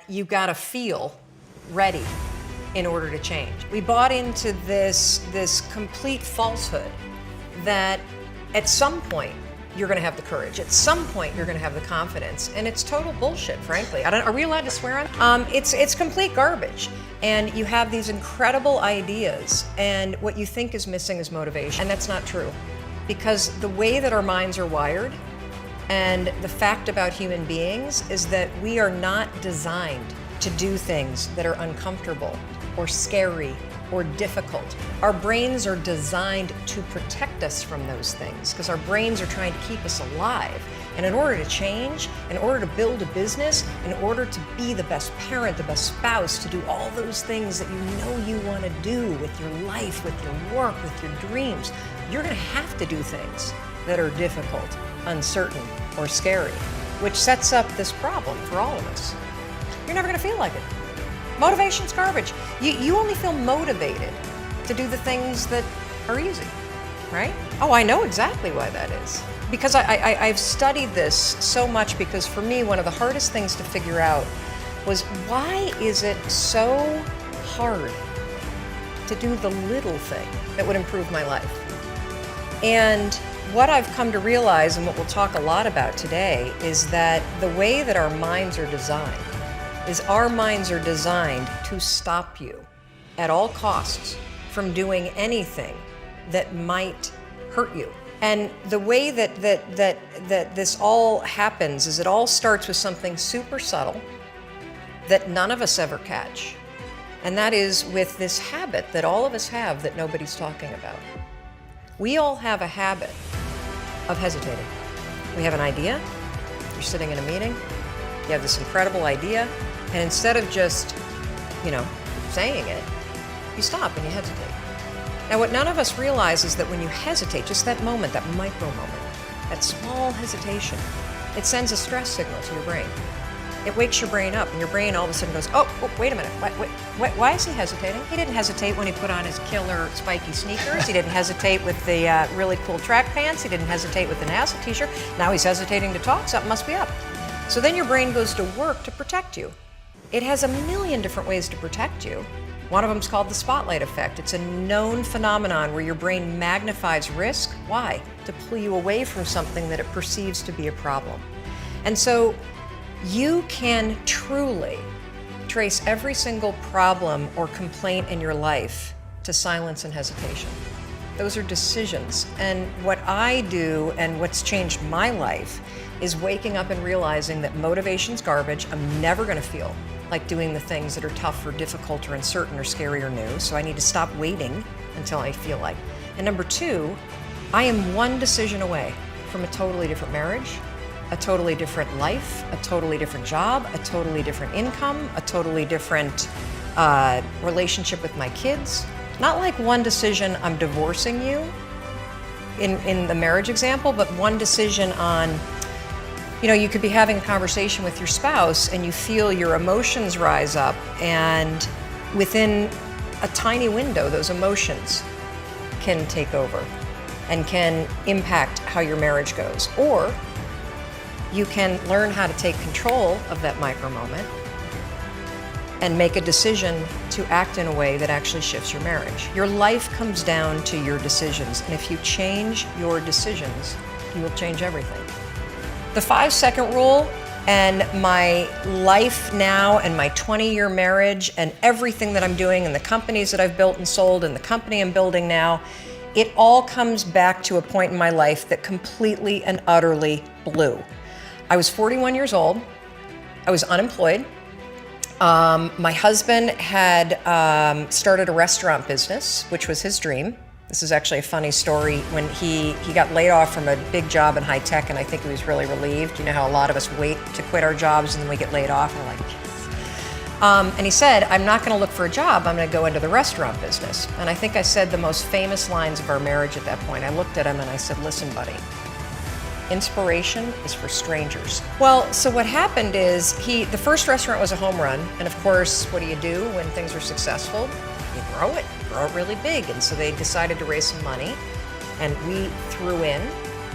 You gotta feel ready in order to change. We bought into this complete falsehood that at some point you're gonna have the courage, at some point you're gonna have the confidence, and it's total bullshit, frankly. Are we allowed to swear on? It's complete garbage. And you have these incredible ideas, and what you think is missing is motivation, and that's not true. Because the way that our minds are wired, and the fact about human beings is that we are not designed to do things that are uncomfortable or scary or difficult. Our brains are designed to protect us from those things because our brains are trying to keep us alive. And in order to change, in order to build a business, in order to be the best parent, the best spouse, to do all those things that you know you want to do with your life, with your work, with your dreams, you're going to have to do things that are difficult, uncertain, or scary, which sets up this problem for all of us. You're never going to feel like it. Motivation's garbage. You only feel motivated to do the things that are easy, right? Oh, I know exactly why that is. Because I've studied this so much, because for me, one of the hardest things to figure out was, why is it so hard to do the little thing that would improve my life? And what I've come to realize, and what we'll talk a lot about today, is that the way that our minds are designed is our minds are designed to stop you at all costs from doing anything that might hurt you. And the way that this all happens is it all starts with something super subtle that none of us ever catch. And that is with this habit that all of us have that nobody's talking about. We all have a habit of hesitating. We have an idea, you're sitting in a meeting, you have this incredible idea, and instead of just, saying it, you stop and you hesitate. Now, what none of us realize is that when you hesitate, just that moment, that micro moment, that small hesitation, it sends a stress signal to your brain. It wakes your brain up, and your brain all of a sudden goes, oh, wait a minute, why is he hesitating? He didn't hesitate when he put on his killer spiky sneakers. He didn't hesitate with the really cool track pants. He didn't hesitate with the NASA t-shirt. Now he's hesitating to talk, something must be up. So then your brain goes to work to protect you. It has a million different ways to protect you. One of them is called the spotlight effect. It's a known phenomenon where your brain magnifies risk. Why? To pull you away from something that it perceives to be a problem. And so you can truly trace every single problem or complaint in your life to silence and hesitation. Those are decisions. And what I do, and what's changed my life, is waking up and realizing that motivation's garbage. I'm never going to feel like doing the things that are tough or difficult or uncertain or scary or new. So I need to stop waiting until I feel like. And number two, I am one decision away from a totally different marriage, a totally different life, a totally different job, a totally different income, a totally different relationship with my kids. Not like one decision, I'm divorcing you in the marriage example, but one decision on, you could be having a conversation with your spouse and you feel your emotions rise up, and within a tiny window, those emotions can take over and can impact how your marriage goes. Or you can learn how to take control of that micro moment and make a decision to act in a way that actually shifts your marriage. Your life comes down to your decisions, and if you change your decisions, you will change everything. The 5-second rule and my life now and my 20-year marriage and everything that I'm doing and the companies that I've built and sold and the company I'm building now, it all comes back to a point in my life that completely and utterly blew. I was 41 years old. I was unemployed. My husband had started a restaurant business, which was his dream. This is actually a funny story. When he got laid off from a big job in high tech, and I think he was really relieved. You know how a lot of us wait to quit our jobs and then we get laid off, and we're like, yes. And he said, I'm not gonna look for a job, I'm gonna go into the restaurant business. And I think I said the most famous lines of our marriage at that point. I looked at him and I said, listen, buddy, inspiration is for strangers. Well, so what happened is the first restaurant was a home run. And of course, what do you do when things are successful? You grow it really big. And so they decided to raise some money, and we threw in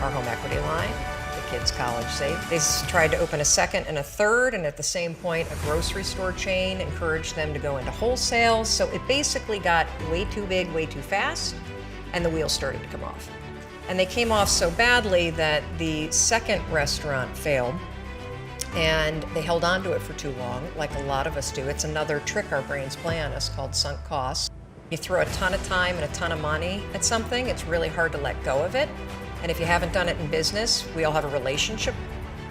our home equity line, the kids' college saved. They tried to open a second and a third, and at the same point, a grocery store chain encouraged them to go into wholesale. So it basically got way too big, way too fast, and the wheels started to come off. And they came off so badly that the second restaurant failed, and they held on to it for too long, like a lot of us do. It's another trick our brains play on us called sunk costs. You throw a ton of time and a ton of money at something, it's really hard to let go of it. And if you haven't done it in business, we all have a relationship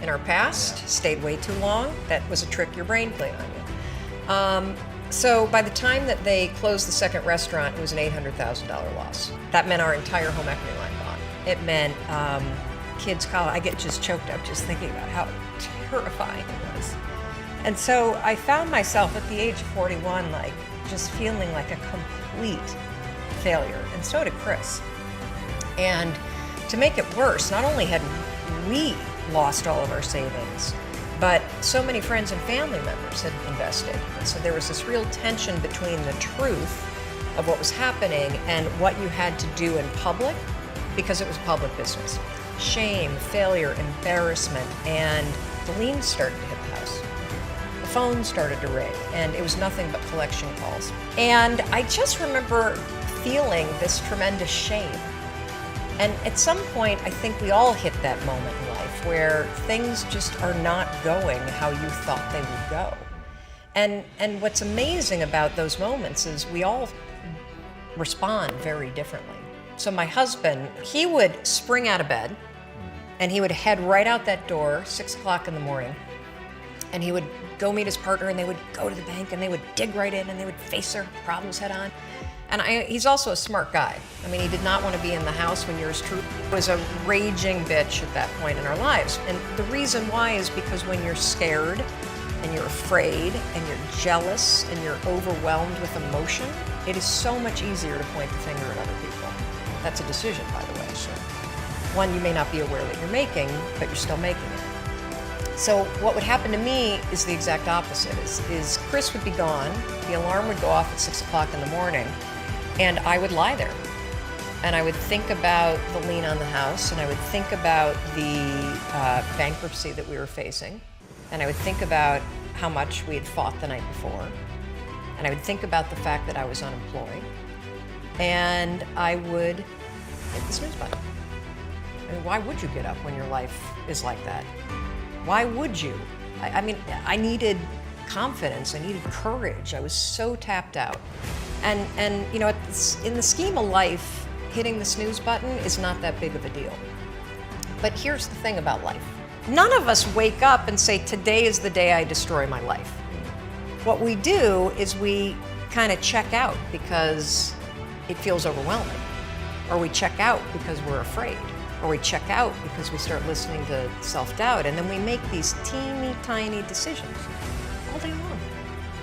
in our past, stayed way too long. That was a trick your brain played on you. So by the time that they closed the second restaurant, it was an $800,000 loss. That meant our entire home equity line gone. It meant kids' college. I get just choked up just thinking about how terrifying it was. And so I found myself at the age of 41, like just feeling like a complete failure, and so did Chris. And to make it worse, not only had we lost all of our savings, but so many friends and family members had invested. And so there was this real tension between the truth of what was happening and what you had to do in public, because it was public business. Shame, failure, embarrassment, and the liens started to hit the house. The phone started to ring, and it was nothing but collection calls. And I just remember feeling this tremendous shame. And at some point, I think we all hit that moment in life where things just are not going how you thought they would go. And what's amazing about those moments is we all respond very differently. So my husband, he would spring out of bed, and he would head right out that door, 6 o'clock in the morning, and he would go meet his partner, and they would go to the bank, and they would dig right in, and they would face their problems head on. And he's also a smart guy. I mean, he did not want to be in the house when yours truly was a raging bitch at that point in our lives. And the reason why is because when you're scared, and you're afraid, and you're jealous, and you're overwhelmed with emotion, it is so much easier to point the finger at other people. That's a decision, by the way. So one you may not be aware that you're making, but you're still making it. So what would happen to me is the exact opposite. Is Chris would be gone, the alarm would go off at 6 o'clock in the morning, and I would lie there. And I would think about the lien on the house, and I would think about the bankruptcy that we were facing, and I would think about how much we had fought the night before, and I would think about the fact that I was unemployed, and I would hit the snooze button. I mean, why would you get up when your life is like that? Why would you? I mean, I needed confidence, I needed courage. I was so tapped out. And you know, in the scheme of life, hitting the snooze button is not that big of a deal. But here's the thing about life. None of us wake up and say, today is the day I destroy my life. What we do is we kind of check out because it feels overwhelming. Or we check out because we're afraid. Or we check out because we start listening to self-doubt, and then we make these teeny tiny decisions all day long.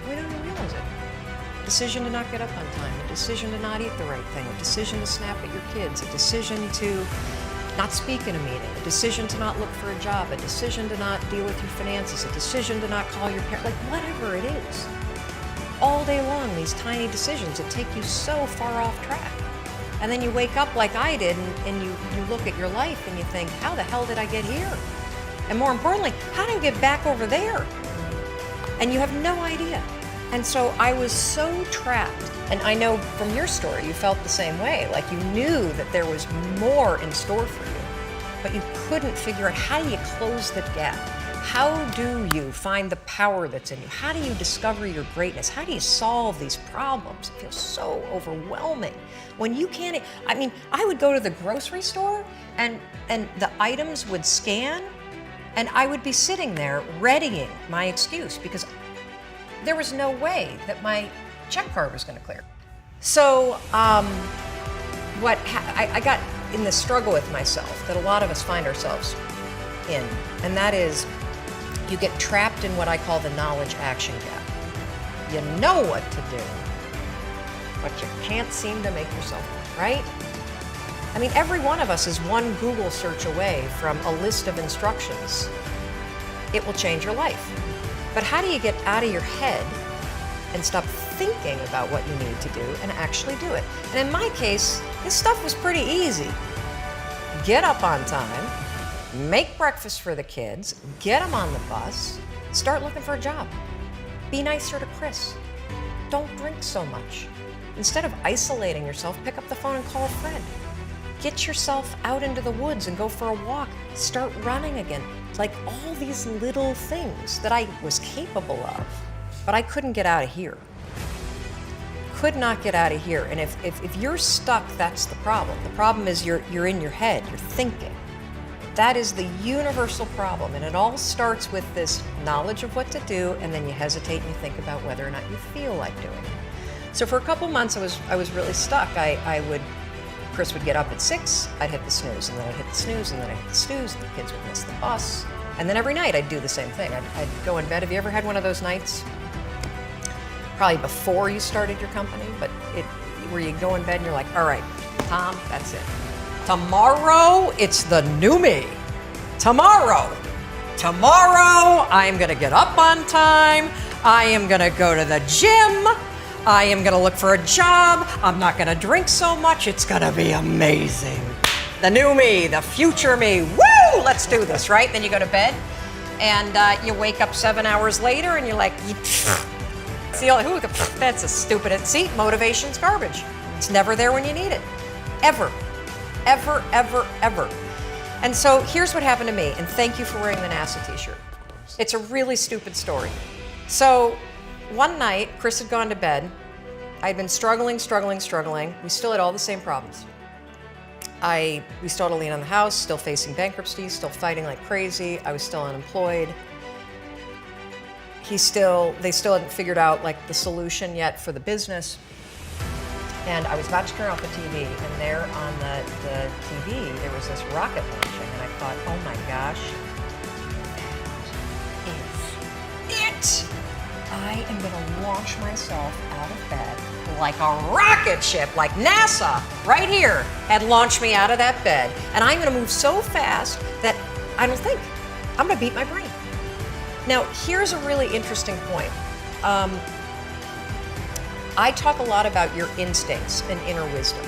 We don't even realize it. A decision to not get up on time, a decision to not eat the right thing, a decision to snap at your kids, a decision to not speak in a meeting, a decision to not look for a job, a decision to not deal with your finances, a decision to not call your parents, like whatever it is. All day long, these tiny decisions that take you so far off track. And then you wake up like I did, and you look at your life and you think, how the hell did I get here? And more importantly, how do I get back over there? And you have no idea. And so I was so trapped. And I know from your story, you felt the same way. Like you knew that there was more in store for you, but you couldn't figure out, how do you close the gap? How do you find the power that's in you? How do you discover your greatness? How do you solve these problems? It feels so overwhelming. When you can't, I mean, I would go to the grocery store and the items would scan, and I would be sitting there readying my excuse because there was no way that my check card was going to clear. So I got in this struggle with myself that a lot of us find ourselves in, and that is, you get trapped in what I call the knowledge action gap. You know what to do, but you can't seem to make yourself do it, right? I mean, every one of us is one Google search away from a list of instructions. It will change your life. But how do you get out of your head and stop thinking about what you need to do and actually do it? And in my case, this stuff was pretty easy. Get up on time, make breakfast for the kids, get them on the bus, start looking for a job. Be nicer to Chris. Don't drink so much. Instead of isolating yourself, pick up the phone and call a friend. Get yourself out into the woods and go for a walk. Start running again. Like all these little things that I was capable of, but I couldn't get out of here. Could not get out of here. And if you're stuck, that's the problem. The problem is you're in your head, you're thinking. That is the universal problem. And it all starts with this knowledge of what to do, and then you hesitate and you think about whether or not you feel like doing it. So for a couple months, I was really stuck. Chris would get up at 6, I'd hit the snooze, and then I'd hit the snooze, and then I'd hit the snooze, and the kids would miss the bus. And then every night I'd do the same thing. I'd go in bed. Have you ever had one of those nights? Probably before you started your company, but where you go in bed and you're like, all right, Tom, that's it. Tomorrow, it's the new me. Tomorrow, I am gonna get up on time. I am gonna go to the gym. I am gonna look for a job. I'm not gonna drink so much. It's gonna be amazing. The new me, the future me. Woo! Let's do this, right? Then you go to bed, and you wake up 7 hours later, and you're like, see, that's a stupid. See, motivation's garbage. It's never there when you need it, ever, ever, ever, ever. And so here's what happened to me, and thank you for wearing the NASA t-shirt. It's a really stupid story. So one night, Chris had gone to bed. I'd been struggling. We still had all the same problems. We still had a lien on the house, still facing bankruptcy, still fighting like crazy. I was still unemployed. They still hadn't figured out like the solution yet for the business. And I was about to turn off the TV, and there on the TV, there was this rocket launching, and I thought, oh my gosh, that is it. I am gonna launch myself out of bed like a rocket ship, like NASA right here had launched me out of that bed. And I'm gonna move so fast that I don't think. I'm gonna beat my brain. Now, here's a really interesting point. I talk a lot about your instincts and inner wisdom.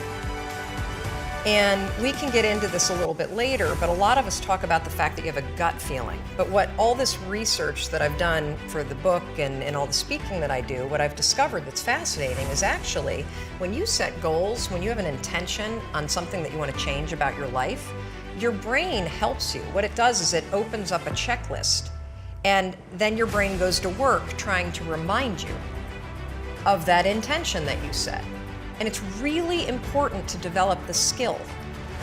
And we can get into this a little bit later, but a lot of us talk about the fact that you have a gut feeling. But what all this research that I've done for the book and all the speaking that I do, what I've discovered that's fascinating is actually when you set goals, when you have an intention on something that you want to change about your life, your brain helps you. What it does is it opens up a checklist, and then your brain goes to work trying to remind you of that intention that you set. And it's really important to develop the skill,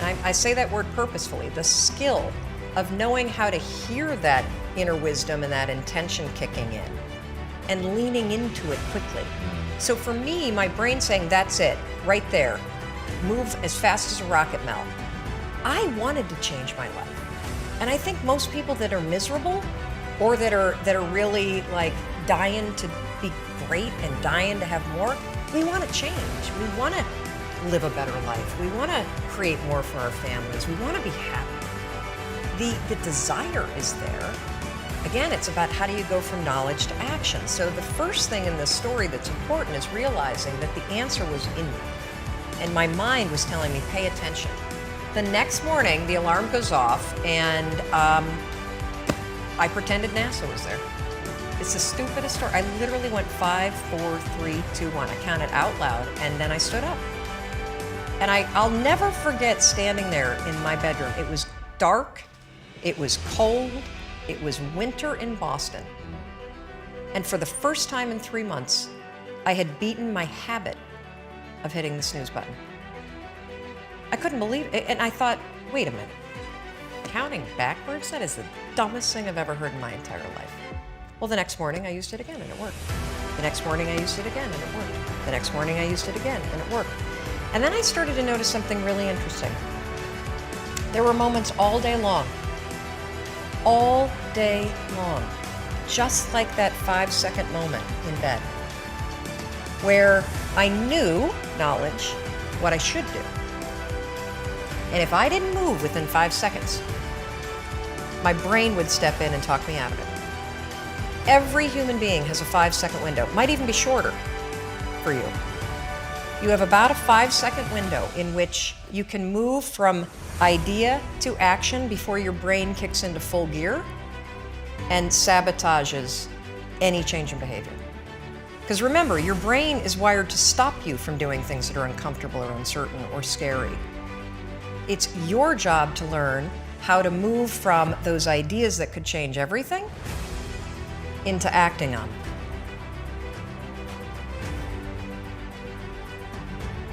and I say that word purposefully, the skill of knowing how to hear that inner wisdom and that intention kicking in and leaning into it quickly. So for me, my brain saying, that's it, right there, move as fast as a rocket, Mel. I wanted to change my life. And I think most people that are miserable or that are really like dying to be great and dying to have more, we want to change. We want to live a better life. We want to create more for our families. We want to be happy. The desire is there. Again, it's about how do you go from knowledge to action. So the first thing in this story that's important is realizing that the answer was in me. And my mind was telling me, pay attention. The next morning, the alarm goes off, and I pretended NASA was there. It's the stupidest story. I literally went 5, 4, 3, 2, 1. I counted out loud, and then I stood up. And I'll never forget standing there in my bedroom. It was dark, it was cold, it was winter in Boston. And for the first time in 3 months, I had beaten my habit of hitting the snooze button. I couldn't believe it, and I thought, wait a minute. Counting backwards? That is the dumbest thing I've ever heard in my entire life. Well, the next morning I used it again and it worked. The next morning I used it again and it worked. The next morning I used it again and it worked. And then I started to notice something really interesting. There were moments all day long, just like that 5-second moment in bed, where I knew, knowledge, what I should do. And if I didn't move within 5 seconds, my brain would step in and talk me out of it. Every human being has a 5-second window. It might even be shorter for you. You have about a 5-second window in which you can move from idea to action before your brain kicks into full gear and sabotages any change in behavior. Because remember, your brain is wired to stop you from doing things that are uncomfortable or uncertain or scary. It's your job to learn how to move from those ideas that could change everything into acting on them.